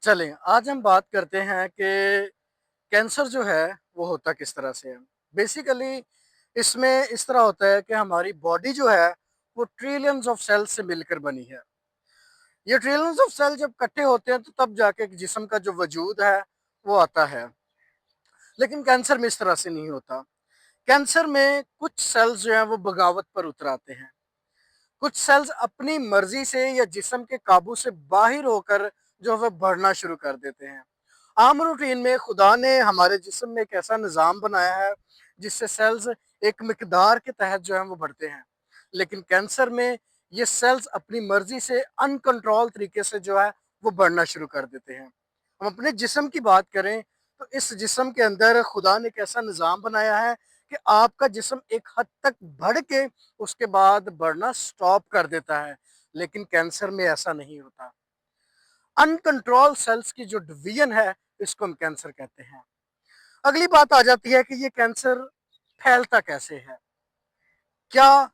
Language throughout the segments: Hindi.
चलें, आज हम बात करते हैं कि कैंसर जो है, वो होता किस तरह से है। बेसिकली इसमें इस तरह होता है कि हमारी बॉडी जो है, वो ट्रिलियंस ऑफ सेल्स से मिलकर बनी है। ये ट्रिलियंस ऑफ सेल जब इकट्ठे होते हैं, तो तब जाके एक जिस्म का जो वजूद है, वो आता है। लेकिन कैंसर में इस तरह से नहीं होता। कैंसर में कुछ सेल्स जो हैं, वो बगावत पर उतर आते हैं। कुछ सेल्स अपनी मर्जी से या जिस्म के काबू से बाहर होकर जो है, वो बढ़ना शुरू कर देते हैं। आम रूटीन में खुदा ने हमारे जिस्म में एक ऐसा निज़ाम बनाया है जिससे सेल्स एक मिकदार के तहत जो है वो बढ़ते हैं। लेकिन कैंसर में ये सेल्स अपनी मर्जी से अनकंट्रोल तरीके से जो है वो बढ़ना शुरू कर देते हैं। हम अपने जिस्म की बात करें तो इस जिस्म के अंदर खुदा ने एक ऐसा निज़ाम बनाया है कि आपका जिस्म एक हद तक बढ़ के उसके बाद बढ़ना स्टॉप कर देता है। लेकिन कैंसर में ऐसा नहीं होता। अनकंट्रोल सेल्स की जो डिवीजन है, इसको हम कैंसर कहते हैं। अगली बात आ जाती है कि ये कैंसर फैलता कैसे है। क्या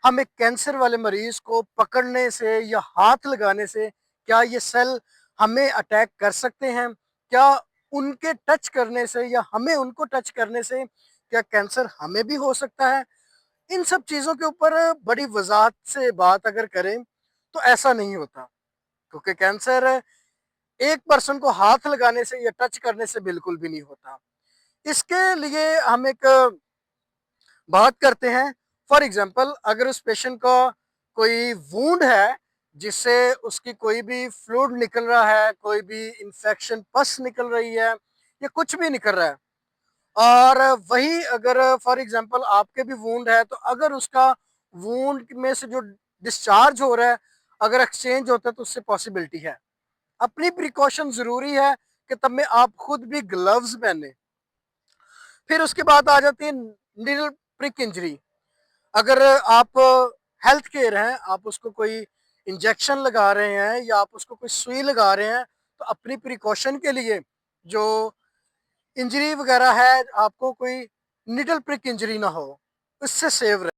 हम एक कैंसर वाले मरीज को पकड़ने से या हाथ लगाने से क्या ये सेल हमें अटैक कर सकते हैं? क्या उनके टच करने से या हमें उनको टच करने से क्या कैंसर हमें भी हो सकता है? इन सब चीजों के ऊपर बड़ी वजाहत से बात अगर करें तो ऐसा नहीं होता, क्योंकि कैंसर एक पर्सन को हाथ लगाने से या टच करने से बिल्कुल भी नहीं होता। इसके लिए हम एक बात करते हैं। फॉर एग्जांपल, अगर उस पेशेंट का कोई वुंड है जिससे उसकी कोई भी फ्लूइड निकल रहा है, कोई भी इंफेक्शन पस निकल रही है या कुछ भी निकल रहा है, और वही अगर फॉर एग्जांपल आपके भी वुंड है, तो अगर उसका वुंड में से जो डिस्चार्ज हो रहा है अगर एक्सचेंज होता है तो उससे पॉसिबिलिटी है। अपनी प्रिकॉशन जरूरी है कि तब में आप खुद भी ग्लव्स पहने। फिर उसके बाद आ जाती है नीडल प्रिक इंजरी। अगर आप हेल्थ केयर हैं, आप उसको कोई इंजेक्शन लगा रहे हैं या आप उसको कोई सुई लगा रहे हैं, तो अपनी प्रिकॉशन के लिए जो इंजरी वगैरह है, आपको कोई निडल प्रिक इंजरी ना हो, उससे सेव